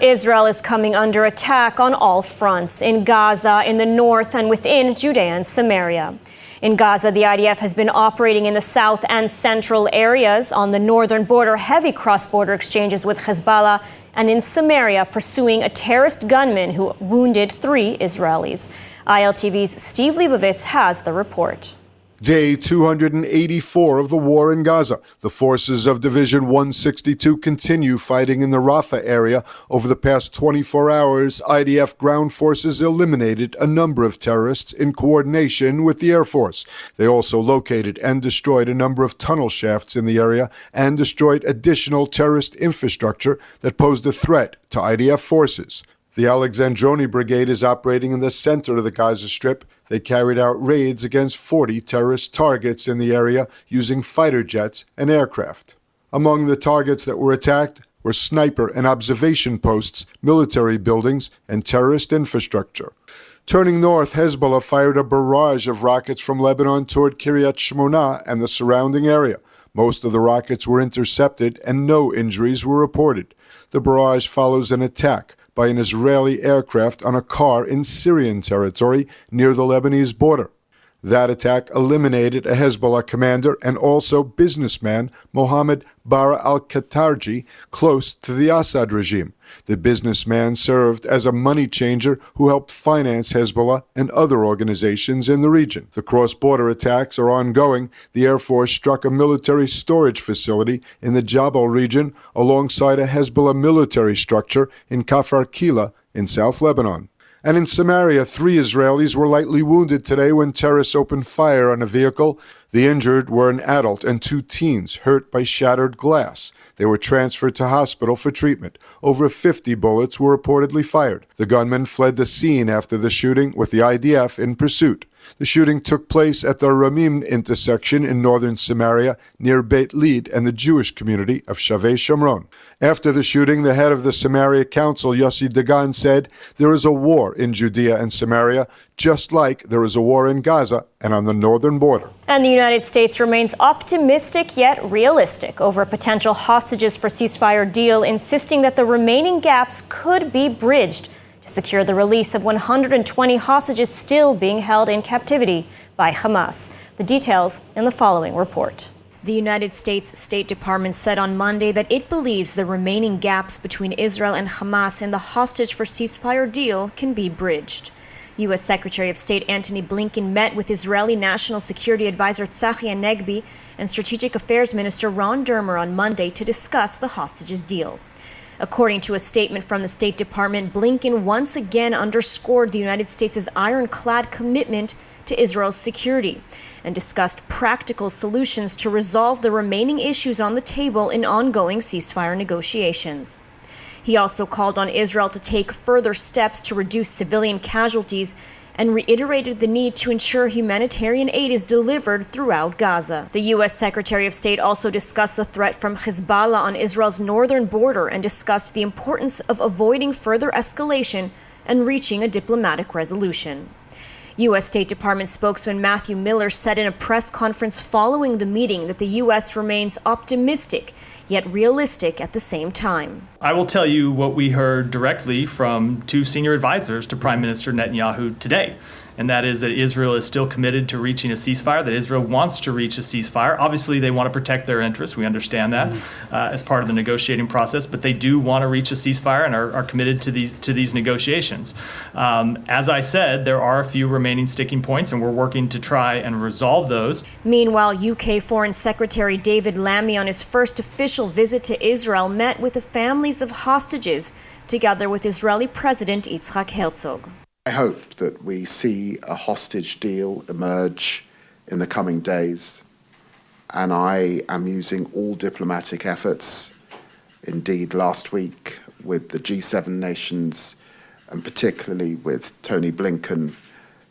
Israel is coming under attack on all fronts, in Gaza, in the north, and within Judea and Samaria. In Gaza, the IDF has been operating in the south and central areas. On the northern border, heavy cross-border exchanges with Hezbollah, and in Samaria, pursuing a terrorist gunman who wounded 3 Israelis. ILTV's Steve Leibovitz has the report. Day 284 of the war in Gaza. The forces of Division 162 continue fighting in the Rafah area. Over the past 24 hours, IDF ground forces eliminated a number of terrorists in coordination with the Air Force. They also located and destroyed a number of tunnel shafts in the area and destroyed additional terrorist infrastructure that posed a threat to IDF forces. The Alexandroni Brigade is operating in the center of the Gaza Strip. They carried out raids against 40 terrorist targets in the area using fighter jets and aircraft. Among the targets that were attacked were sniper and observation posts, military buildings, and terrorist infrastructure. Turning north, Hezbollah fired a barrage of rockets from Lebanon toward Kiryat Shmona and the surrounding area. Most of the rockets were intercepted and no injuries were reported. The barrage follows an attack by an Israeli aircraft on a car in Syrian territory near the Lebanese border. That attack eliminated a Hezbollah commander and also businessman Mohammed Bara al-Qatarji, close to the Assad regime. The businessman served as a money changer who helped finance Hezbollah and other organizations in the region. The cross-border attacks are ongoing. The Air Force struck a military storage facility in the Jabal region alongside a Hezbollah military structure in Kafar Kila in South Lebanon. And in Samaria, 3 Israelis were lightly wounded today when terrorists opened fire on a vehicle. The injured were an adult and 2 teens hurt by shattered glass. They were transferred to hospital for treatment. Over 50 bullets were reportedly fired. The gunman fled the scene after the shooting with the IDF in pursuit. The shooting took place at the Ramim intersection in northern Samaria near Beit Lid and the Jewish community of Shavei Shomron. After the shooting, the head of the Samaria Council, Yossi Dagan, said, "There is a war in Judea and Samaria, just like there is a war in Gaza and on the northern border." And the United States remains optimistic yet realistic over a potential hostages for ceasefire deal, insisting that the remaining gaps could be bridged to secure the release of 120 hostages still being held in captivity by Hamas. The details in the following report. The United States State Department said on Monday that it believes the remaining gaps between Israel and Hamas in the hostage for ceasefire deal can be bridged. U.S. Secretary of State Antony Blinken met with Israeli National Security Advisor Tzachi Hanegbi and Strategic Affairs Minister Ron Dermer on Monday to discuss the hostages deal. According to a statement from the State Department, Blinken once again underscored the United States' ironclad commitment to Israel's security and discussed practical solutions to resolve the remaining issues on the table in ongoing ceasefire negotiations. He also called on Israel to take further steps to reduce civilian casualties and reiterated the need to ensure humanitarian aid is delivered throughout Gaza. The U.S. Secretary of State also discussed the threat from Hezbollah on Israel's northern border and discussed the importance of avoiding further escalation and reaching a diplomatic resolution. U.S. State Department spokesman Matthew Miller said in a press conference following the meeting that the U.S. remains optimistic yet realistic at the same time. I will tell you what we heard directly from 2 senior advisors to Prime Minister Netanyahu today, and that is that Israel is still committed to reaching a ceasefire, that Israel wants to reach a ceasefire. Obviously, they want to protect their interests. We understand that as part of the negotiating process, but they do want to reach a ceasefire and are committed to these negotiations. As I said, there are a few remaining sticking points, and we're working to try and resolve those. Meanwhile, UK Foreign Secretary David Lammy, on his first official visit to Israel, met with the families of hostages, together with Israeli President Yitzhak Herzog. I hope that we see a hostage deal emerge in the coming days, and I am using all diplomatic efforts. Indeed, last week with the G7 nations, and particularly with Tony Blinken,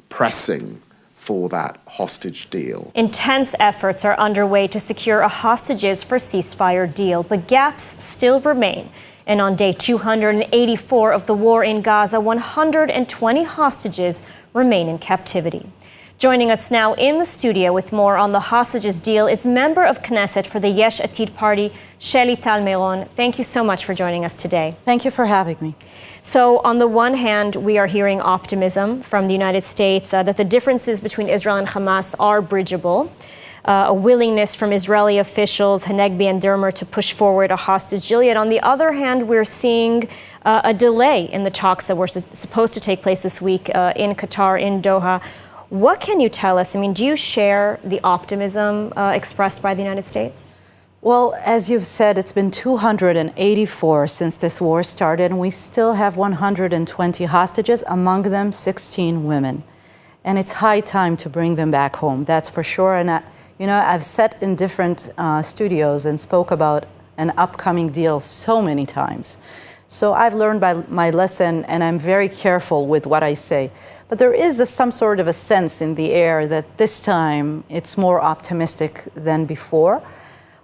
pressing for that hostage deal. Intense efforts are underway to secure a hostages for ceasefire deal, but gaps still remain. And on day 284 of the war in Gaza, 120 hostages remain in captivity. Joining us now in the studio with more on the hostages deal is member of Knesset for the Yesh Atid party, Sheli Tal Meron. Thank you so much for joining us today. Thank you for having me. So on the one hand, we are hearing optimism from the United States that the differences between Israel and Hamas are bridgeable. A willingness from Israeli officials, Hanegbi and Dermer, to push forward a hostage deal. Yet on the other hand, we're seeing a delay in the talks that were supposed to take place this week in Qatar, in Doha. What can you tell us? I mean, do you share the optimism expressed by the United States? Well, as you've said, it's been 284 since this war started, and we still have 120 hostages, among them 16 women. And it's high time to bring them back home, that's for sure. And I've sat in different studios and spoke about an upcoming deal so many times. So I've learned by my lesson, and I'm very careful with what I say. But there is some sort of a sense in the air that this time it's more optimistic than before.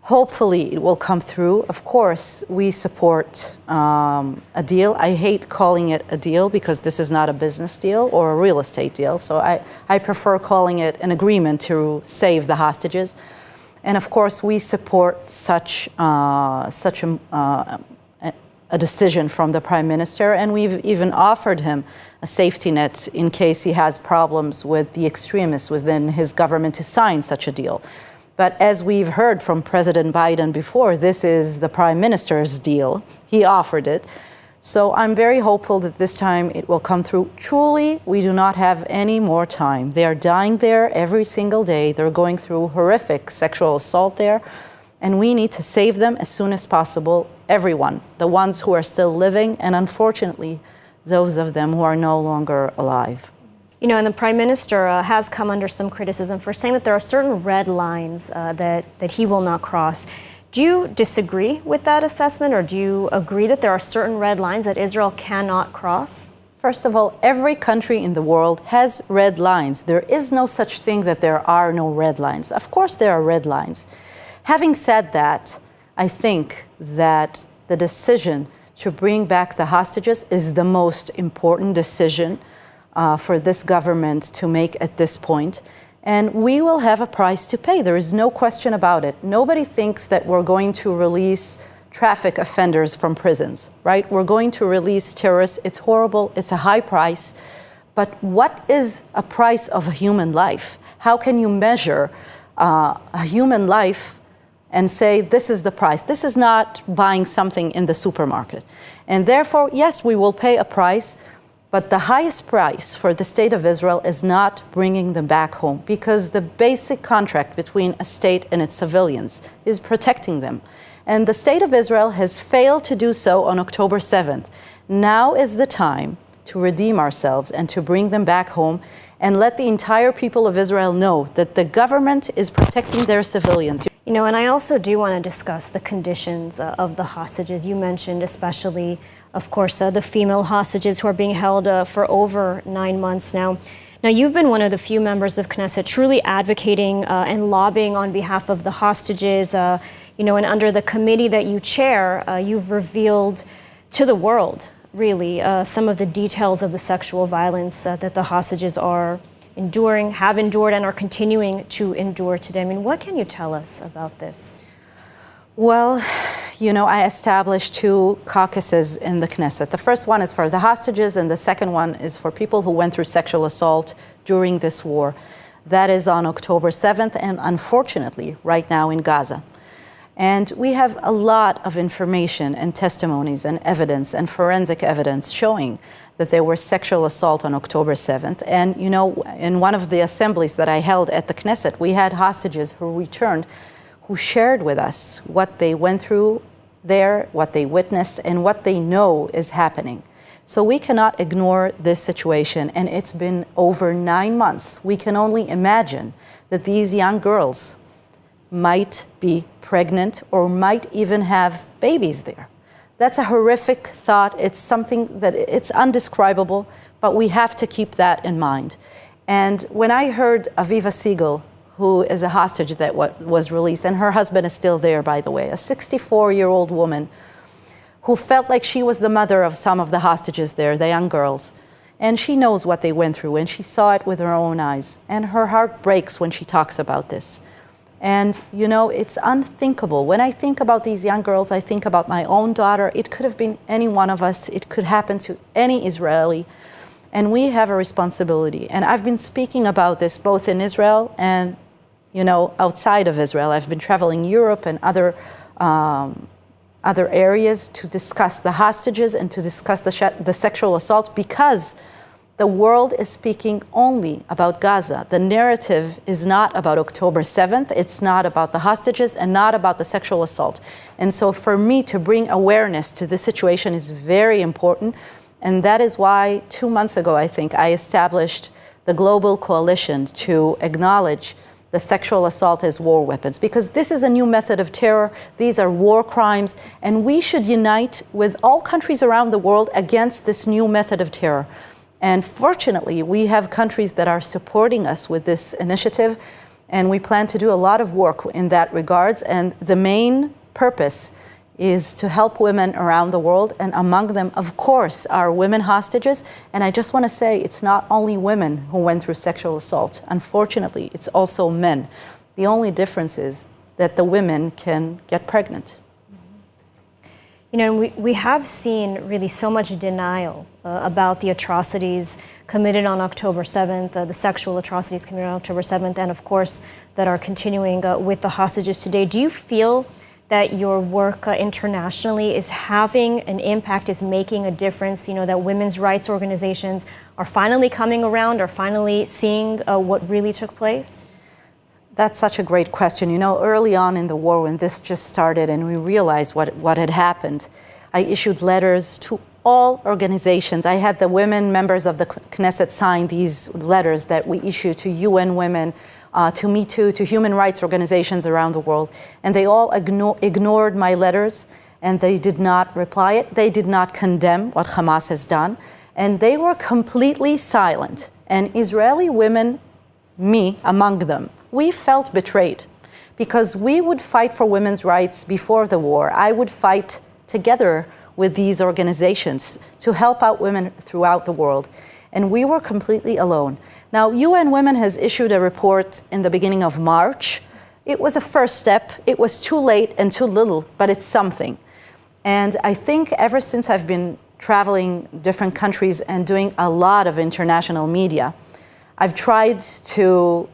Hopefully it will come through. Of course, we support a deal. I hate calling it a deal because this is not a business deal or a real estate deal. So I prefer calling it an agreement to save the hostages. And of course, we support such a decision from the Prime Minister, and we've even offered him a safety net in case he has problems with the extremists within his government to sign such a deal. But as we've heard from President Biden before, this is the Prime Minister's deal. He offered it. So I'm very hopeful that this time it will come through. Truly, we do not have any more time. They are dying there every single day. They're going through horrific sexual assault there. And we need to save them as soon as possible, everyone, the ones who are still living, and unfortunately, those of them who are no longer alive. And the Prime Minister has come under some criticism for saying that there are certain red lines that he will not cross. Do you disagree with that assessment, or do you agree that there are certain red lines that Israel cannot cross? First of all, every country in the world has red lines. There is no such thing that there are no red lines. Of course there are red lines. Having said that, I think that the decision to bring back the hostages is the most important decision for this government to make at this point. And we will have a price to pay. There is no question about it. Nobody thinks that we're going to release traffic offenders from prisons, right? We're going to release terrorists. It's horrible. It's a high price. But what is a price of a human life? How can you measure a human life and say, this is the price? This is not buying something in the supermarket. And therefore, yes, we will pay a price, but the highest price for the state of Israel is not bringing them back home, because the basic contract between a state and its civilians is protecting them. And the state of Israel has failed to do so on October 7th. Now is the time to redeem ourselves and to bring them back home and let the entire people of Israel know that the government is protecting their civilians. And I also do want to discuss the conditions of the hostages. You mentioned especially, of course, the female hostages who are being held for over 9 months now. Now, you've been one of the few members of Knesset truly advocating and lobbying on behalf of the hostages, and under the committee that you chair, you've revealed to the world, really, some of the details of the sexual violence that the hostages are enduring, have endured, and are continuing to endure today. I mean, what can you tell us about this? Well, I established 2 caucuses in the Knesset. The first one is for the hostages, and the second one is for people who went through sexual assault during this war. That is on October 7th, and unfortunately, right now in Gaza. And we have a lot of information and testimonies and evidence and forensic evidence showing that there was sexual assault on October 7th. And, in one of the assemblies that I held at the Knesset, we had hostages who returned, who shared with us what they went through there, what they witnessed, and what they know is happening. So we cannot ignore this situation, and it's been over 9 months. We can only imagine that these young girls might be pregnant or might even have babies there. That's a horrific thought. It's something that it's undescribable, but we have to keep that in mind. And when I heard Aviva Siegel, who is a hostage that was released, and her husband is still there, by the way, a 64-year-old woman who felt like she was the mother of some of the hostages there, the young girls. And she knows what they went through, and she saw it with her own eyes. And her heart breaks when she talks about this. And, you know, it's unthinkable. When I think about these young girls, I think about my own daughter. It could have been any one of us. It could happen to any Israeli. And we have a responsibility. And I've been speaking about this both in Israel and, you know, outside of Israel. I've been traveling Europe and other areas to discuss the hostages and to discuss the sexual assault, because the world is speaking only about Gaza. The narrative is not about October 7th. It's not about the hostages and not about the sexual assault. And so for me to bring awareness to this situation is very important. And that is why 2 months ago, I think, I established the Global Coalition to acknowledge the sexual assault as war weapons, because this is a new method of terror. These are war crimes, and we should unite with all countries around the world against this new method of terror. And fortunately, we have countries that are supporting us with this initiative, and we plan to do a lot of work in that regards. And the main purpose is to help women around the world, and among them, of course, are women hostages. And I just want to say, it's not only women who went through sexual assault. Unfortunately, it's also men. The only difference is that the women can get pregnant. You know, we have seen really so much denial about the atrocities committed on October 7th, the sexual atrocities committed on October 7th, and of course that are continuing with the hostages today. Do you feel that your work internationally is having an impact, is making a difference, you know, that women's rights organizations are finally coming around, are finally seeing what really took place? That's such a great question. You know, early on in the war, when this just started and we realized what had happened, I issued letters to all organizations. I had the women members of the Knesset sign these letters that we issue to UN Women, to Me Too, to human rights organizations around the world. And they all ignored my letters, and they did not reply it. They did not condemn what Hamas has done. And they were completely silent. And Israeli women, me among them, we felt betrayed, because we would fight for women's rights before the war. I would fight together with these organizations to help out women throughout the world. And we were completely alone. Now, UN Women has issued a report in the beginning of March. It was a first step. It was too late and too little, but it's something. And I think ever since I've been traveling different countries and doing a lot of international media, I've tried to,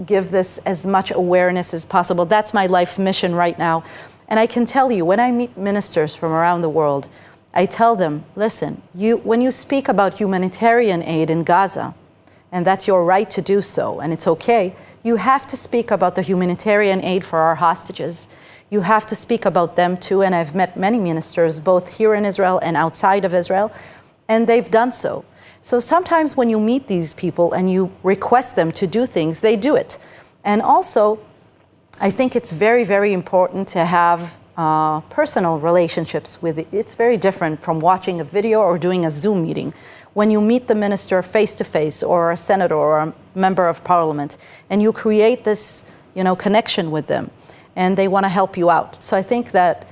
give this as much awareness as possible. That's my life mission right now. And I can tell you, when I meet ministers from around the world, I tell them, listen, when you speak about humanitarian aid in Gaza, and that's your right to do so, and it's okay, you have to speak about the humanitarian aid for our hostages. You have to speak about them too, and I've met many ministers, both here in Israel and outside of Israel, and they've done so. So sometimes when you meet these people and you request them to do things, they do it. And also, I think it's very, very important to have personal relationships with it. It's very different from watching a video or doing a Zoom meeting. When you meet the minister face to face, or a senator or a member of parliament, and you create this, connection with them, and they want to help you out. So I think that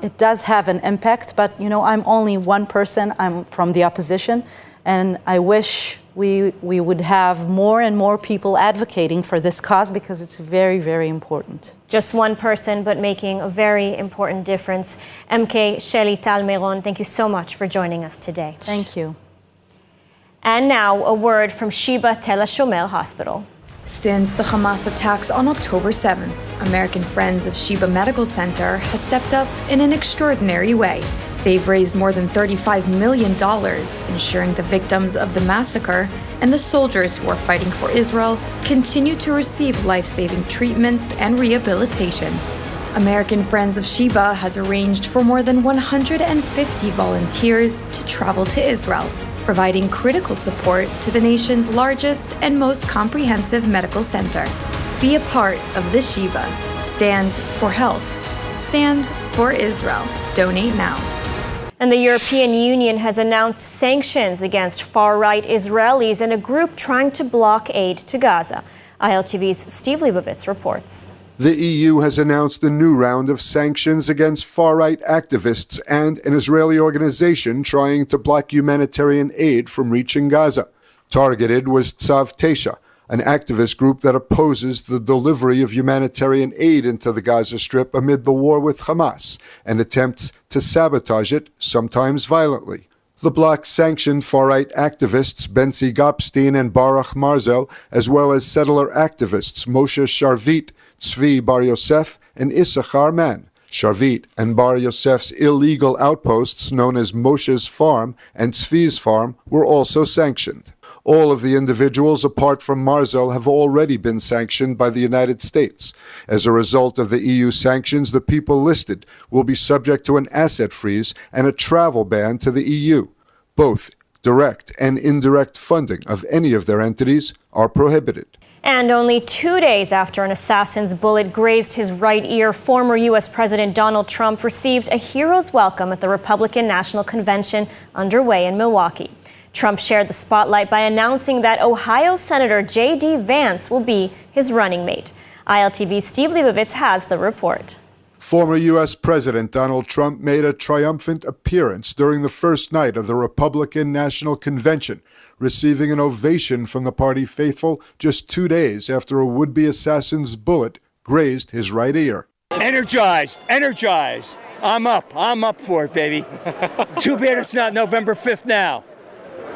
it does have an impact, but I'm only one person. I'm from the opposition, and I wish we would have more and more people advocating for this cause, because it's very, very important. Just one person, but making a very important difference. MK Sheli Tal Meron, thank you so much for joining us today. Thank you. And now a word from Sheba Tel HaShomer Hospital. Since the Hamas attacks on October 7th, American Friends of Sheba Medical Center has stepped up in an extraordinary way. They've raised more than $35 million, ensuring the victims of the massacre and the soldiers who are fighting for Israel continue to receive life-saving treatments and rehabilitation. American Friends of Sheba has arranged for more than 150 volunteers to travel to Israel, providing critical support to the nation's largest and most comprehensive medical center. Be a part of the Sheba. Stand for health. Stand for Israel. Donate now. And the European Union has announced sanctions against far-right Israelis and a group trying to block aid to Gaza. ILTV's Steve Leibovitz reports. The EU has announced a new round of sanctions against far-right activists and an Israeli organization trying to block humanitarian aid from reaching Gaza. Targeted was Tzav Tesha, an activist group that opposes the delivery of humanitarian aid into the Gaza Strip amid the war with Hamas and attempts to sabotage it, sometimes violently. The bloc sanctioned far-right activists Bentzi Gopstein and Baruch Marzel, as well as settler activists Moshe Sharvit, Tzvi Bar Yosef, and Issachar Man. Sharvit and Bar Yosef's illegal outposts, known as Moshe's Farm and Tzvi's Farm, were also sanctioned. All of the individuals, apart from Marzel, have already been sanctioned by the United States. As a result of the EU sanctions, the people listed will be subject to an asset freeze and a travel ban to the EU. Both direct and indirect funding of any of their entities are prohibited. And only 2 days after an assassin's bullet grazed his right ear, former U.S. President Donald Trump received a hero's welcome at the Republican National Convention underway in Milwaukee. Trump shared the spotlight by announcing that Ohio Senator J.D. Vance will be his running mate. ILTV's Steve Leibovitz has the report. Former U.S. President Donald Trump made a triumphant appearance during the first night of the Republican National Convention, receiving an ovation from the party faithful just 2 days after a would-be assassin's bullet grazed his right ear. Energized. I'm up for it, baby. Too bad it's not November 5th now.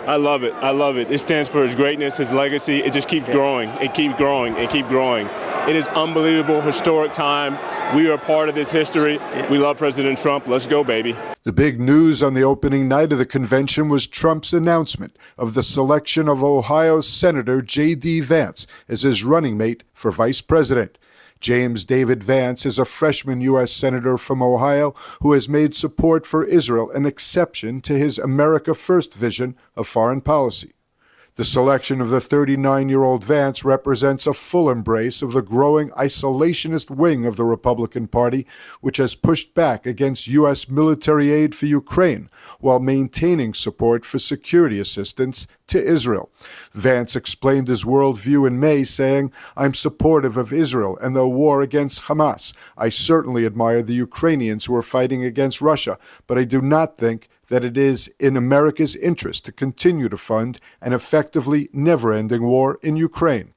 I love it. It stands for his greatness, his legacy. It just keeps growing. It keeps growing. It is unbelievable, historic time. We are a part of this history. We love President Trump. Let's go, baby. The big news on the opening night of the convention was Trump's announcement of the selection of Ohio Senator J.D. Vance as his running mate for vice president. James David Vance is a freshman U.S. Senator from Ohio who has made support for Israel an exception to his America First vision of foreign policy. The selection of the 39-year-old Vance represents a full embrace of the growing isolationist wing of the Republican Party, which has pushed back against U.S. military aid for Ukraine while maintaining support for security assistance to Israel. Vance explained his worldview in May, saying, "I'm supportive of Israel and the war against Hamas. I certainly admire the Ukrainians who are fighting against Russia, but I do not think that it is in America's interest to continue to fund an effectively never-ending war in Ukraine."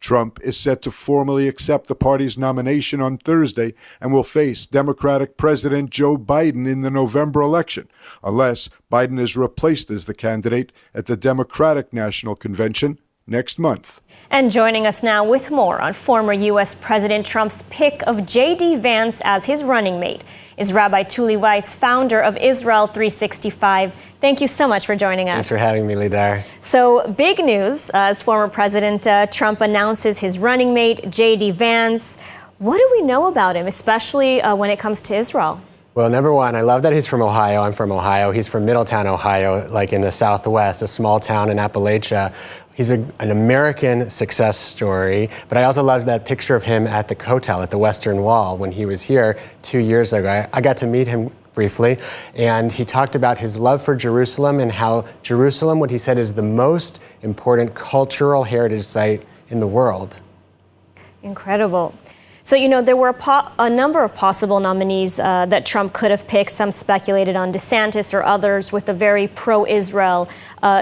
Trump is set to formally accept the party's nomination on Thursday and will face Democratic President Joe Biden in the November election, unless Biden is replaced as the candidate at the Democratic National Convention next month. And joining us now with more on former U.S. President Trump's pick of J.D. Vance as his running mate is Rabbi Tuli Weitz, founder of Israel 365. Thank you so much for joining us. Thanks for having me, Lidar. So, big news as former President Trump announces his running mate, J.D. Vance. What do we know about him, especially when it comes to Israel? Well, number one, I love that he's from Ohio. I'm from Ohio. He's from Middletown, Ohio, like in the Southwest, a small town in Appalachia. He's an American success story, but I also love that picture of him at the Kotel, at the Western Wall, when he was here 2 years ago. I got to meet him briefly, and he talked about his love for Jerusalem and how Jerusalem, what he said, is the most important cultural heritage site in the world. Incredible. So, there were a number of possible nominees that Trump could have picked. Some speculated on DeSantis or others with a very pro-Israel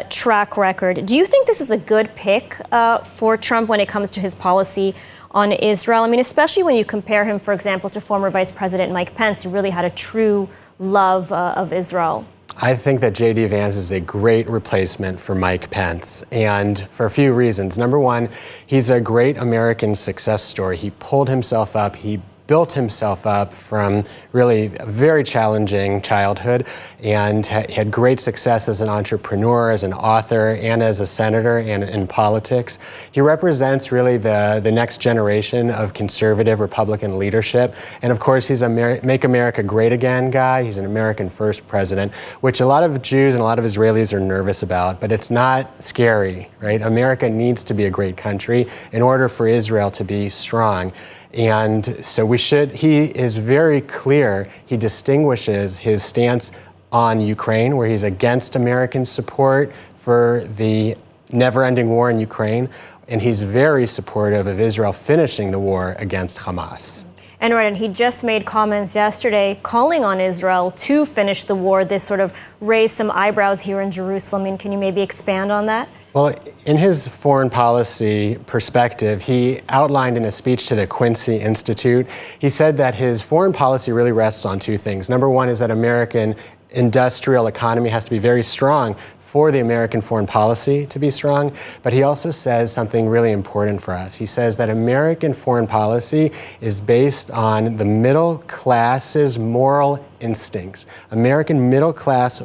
track record. Do you think this is a good pick for Trump when it comes to his policy on Israel? I mean, especially when you compare him, for example, to former Vice President Mike Pence, who really had a true love of Israel. I think that J.D. Vance is a great replacement for Mike Pence, and for a few reasons. Number one, he's a great American success story. He pulled himself up. He built himself up from really a very challenging childhood and had great success as an entrepreneur, as an author, and as a senator and in politics. He represents really the next generation of conservative Republican leadership. And of course, he's a Make America Great Again guy. He's an American first president, which a lot of Jews and a lot of Israelis are nervous about, but it's not scary, right? America needs to be a great country in order for Israel to be strong. And so he is very clear. He distinguishes his stance on Ukraine, where he's against American support for the never-ending war in Ukraine, and he's very supportive of Israel finishing the war against Hamas. And right, and he just made comments yesterday calling on Israel to finish the war. This sort of raised some eyebrows here in Jerusalem. And can you maybe expand on that? Well, in his foreign policy perspective, he outlined in a speech to the Quincy Institute, he said that his foreign policy really rests on two things. Number one is that American industrial economy has to be very strong for the American foreign policy to be strong, but he also says something really important for us. He says that American foreign policy is based on the middle class's moral instincts. American middle class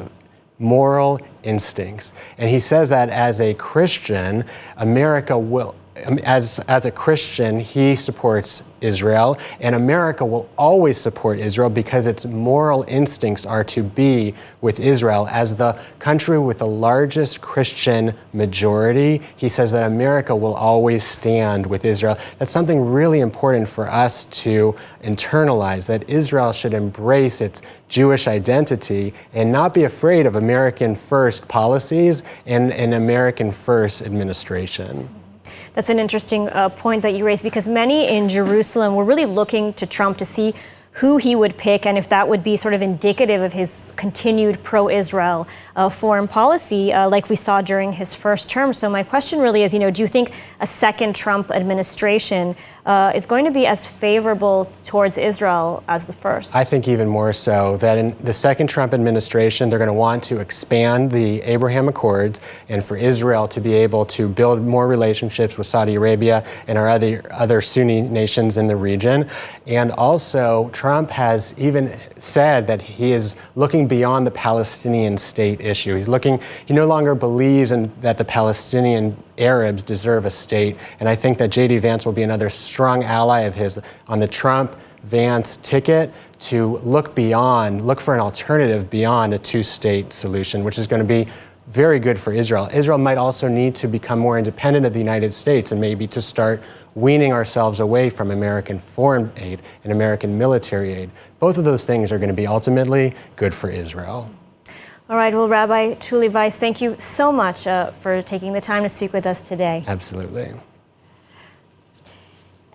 moral instincts. And he says that as a Christian, America will, as a Christian, he supports Israel, and America will always support Israel because its moral instincts are to be with Israel. As the country with the largest Christian majority, he says that America will always stand with Israel. That's something really important for us to internalize, that Israel should embrace its Jewish identity and not be afraid of American first policies and an American first administration. That's an interesting point that you raised, because many in Jerusalem were really looking to Trump to see who he would pick and if that would be sort of indicative of his continued pro-Israel foreign policy like we saw during his first term. So my question really is, do you think a second Trump administration is going to be as favorable towards Israel as the first? I think even more so, that in the second Trump administration, they're going to want to expand the Abraham Accords and for Israel to be able to build more relationships with Saudi Arabia and our other Sunni nations in the region. And also, Trump has even said that he is looking beyond the Palestinian state issue. He no longer believes that the Palestinian Arabs deserve a state. And I think that J.D. Vance will be another strong ally of his on the Trump-Vance ticket to look for an alternative beyond a two-state solution, which is going to be very good for Israel. Israel might also need to become more independent of the United States and maybe to start weaning ourselves away from American foreign aid and American military aid. Both of those things are going to be ultimately good for Israel. All right, well, Rabbi Tuly Weiss, thank you so much for taking the time to speak with us today. Absolutely.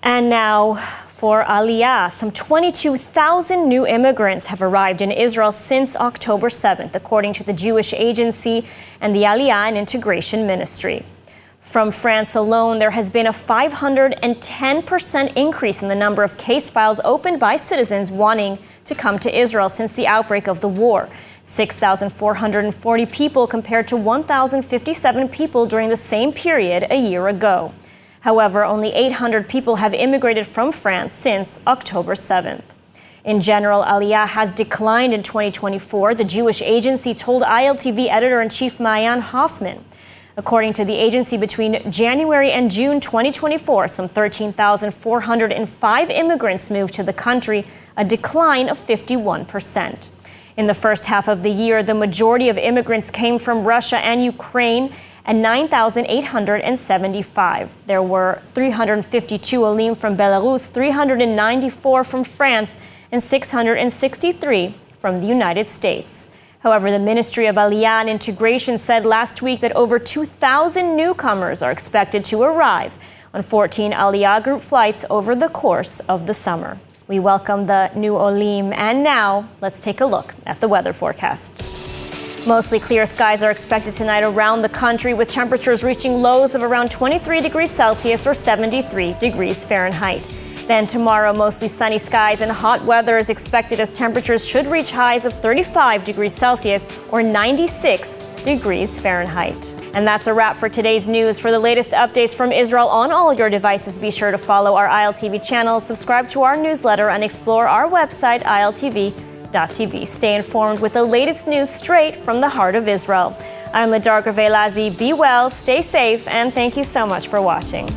And now for Aliyah. Some 22,000 new immigrants have arrived in Israel since October 7th, according to the Jewish Agency and the Aliyah and Integration Ministry. From France alone, there has been a 510% increase in the number of case files opened by citizens wanting to come to Israel since the outbreak of the war. 6,440 people compared to 1,057 people during the same period a year ago. However, only 800 people have immigrated from France since October 7th. In general, Aliyah has declined in 2024, the Jewish Agency told ILTV editor-in-chief Maayan Hoffman. According to the agency, between January and June 2024, some 13,405 immigrants moved to the country, a decline of 51%. In the first half of the year, the majority of immigrants came from Russia and Ukraine, and 9,875. There were 352 Olim from Belarus, 394 from France, and 663 from the United States. However, the Ministry of Aliyah and Integration said last week that over 2,000 newcomers are expected to arrive on 14 Aliyah group flights over the course of the summer. We welcome the new Olim, and now let's take a look at the weather forecast. Mostly clear skies are expected tonight around the country, with temperatures reaching lows of around 23 degrees Celsius or 73 degrees Fahrenheit. Then tomorrow, mostly sunny skies and hot weather is expected as temperatures should reach highs of 35 degrees Celsius or 96 degrees Fahrenheit. And that's a wrap for today's news. For the latest updates from Israel on all your devices, be sure to follow our ILTV channel, subscribe to our newsletter, and explore our website, iltv.tv. Stay informed with the latest news straight from the heart of Israel. I'm Ladar Gravelazi. Be well, stay safe, and thank you so much for watching.